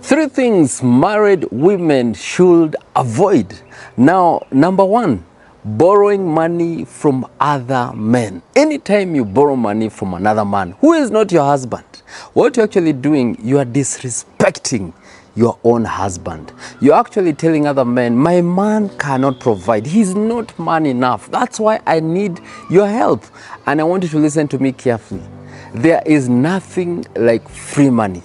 Three things married women should avoid. Now, number one, borrowing money from other men. Anytime you borrow money from another man who is not your husband, what you're actually doing, you are disrespecting your own husband. You're actually telling other men, my man cannot provide. He's not man enough. That's why I need your help. And I want you to listen to me carefully. There is nothing like free money.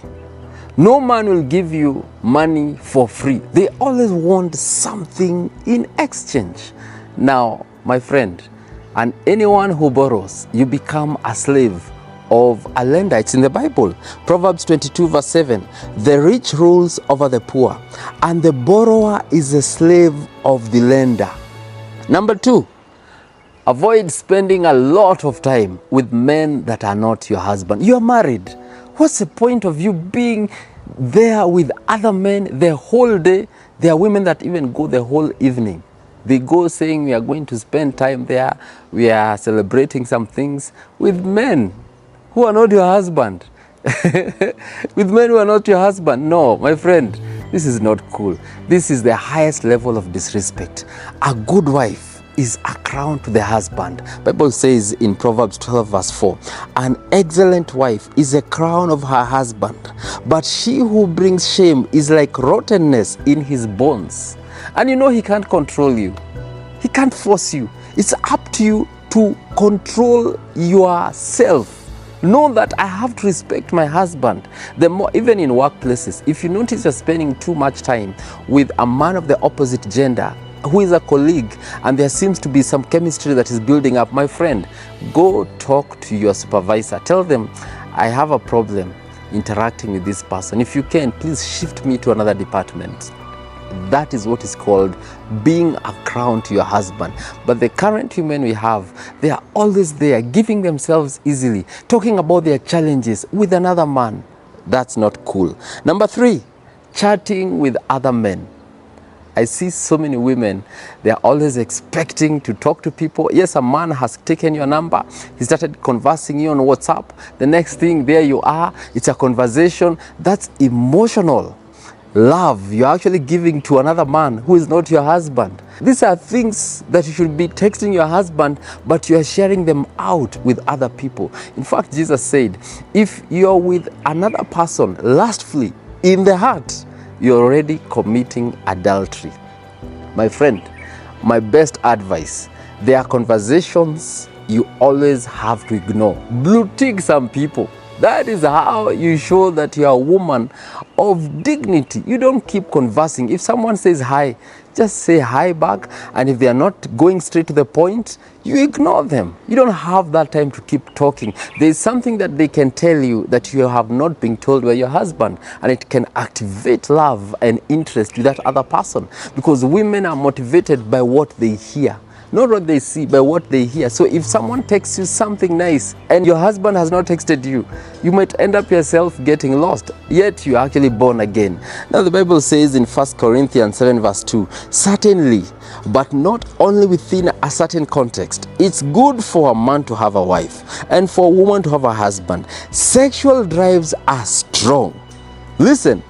No man will give you money for free. They always want something in exchange. Now, my friend, and anyone who borrows, you become a slave of a lender. It's in the Bible. Proverbs 22 verse 7. The rich rules over the poor, and the borrower is a slave of the lender. Number two, avoid spending a lot of time with men that are not your husband. You are married. What's the point of you being there with other men the whole day? There are women that even go the whole evening. They go saying we are going to spend time there. We are celebrating some things with men who are not your husband. With men who are not your husband. No, my friend, this is not cool. This is the highest level of disrespect. A good wife is a crown to the husband. Bible says in Proverbs 12 verse 4, an excellent wife is a crown of her husband, but she who brings shame is like rottenness in his bones. And you know he can't control you. He can't force you. It's up to you to control yourself. Know that I have to respect my husband. The more, even in workplaces, if you notice you're spending too much time with a man of the opposite gender who is a colleague, and there seems to be some chemistry that is building up, my friend, go talk to your supervisor. Tell them, I have a problem interacting with this person. If you can, please shift me to another department. That is what is called being a crown to your husband. But the current women we have, they are always there, giving themselves easily, talking about their challenges with another man. That's not cool. Number three, chatting with other men. I see so many women, they're always expecting to talk to people. Yes, a man has taken your number. He started conversing you on WhatsApp. The next thing, there you are. It's a conversation. That's emotional love you're actually giving to another man who is not your husband. These are things that you should be texting your husband, but you are sharing them out with other people. In fact, Jesus said, if you're with another person lustfully in the heart, you're already committing adultery. My friend, my best advice, there are conversations you always have to ignore. Blue tick some people. That is how you show that you are a woman of dignity. You don't keep conversing. If someone says hi, just say hi back. And if they are not going straight to the point, you ignore them. You don't have that time to keep talking. There is something that they can tell you that you have not been told by your husband, and it can activate love and interest to that other person, because women are motivated by what they hear, not what they see, by what they hear. So if someone texts you something nice and your husband has not texted you, you might end up yourself getting lost, yet you're actually born again. Now the Bible says in 1 Corinthians 7 verse 2, certainly, but not only within a certain context. It's good for a man to have a wife and for a woman to have a husband. Sexual drives are strong. Listen.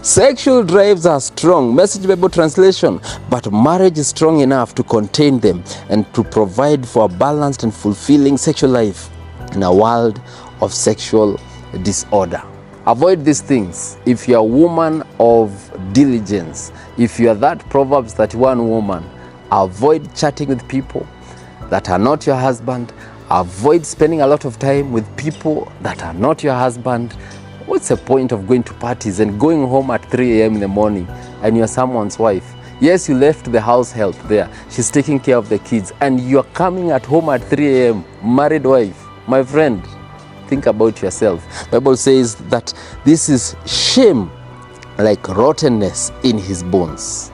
Sexual drives are strong, Message Bible translation, but marriage is strong enough to contain them and to provide for a balanced and fulfilling sexual life in a world of sexual disorder. Avoid these things. If you're a woman of diligence, if you're that Proverbs 31 woman, avoid chatting with people that are not your husband. Avoid spending a lot of time with people that are not your husband. What's the point of going to parties and going home at 3 a.m. in the morning and you're someone's wife? Yes, you left the house help there. She's taking care of the kids, and you're coming at home at 3 a.m. married wife. My friend, think about yourself. Bible says that this is shame like rottenness in his bones.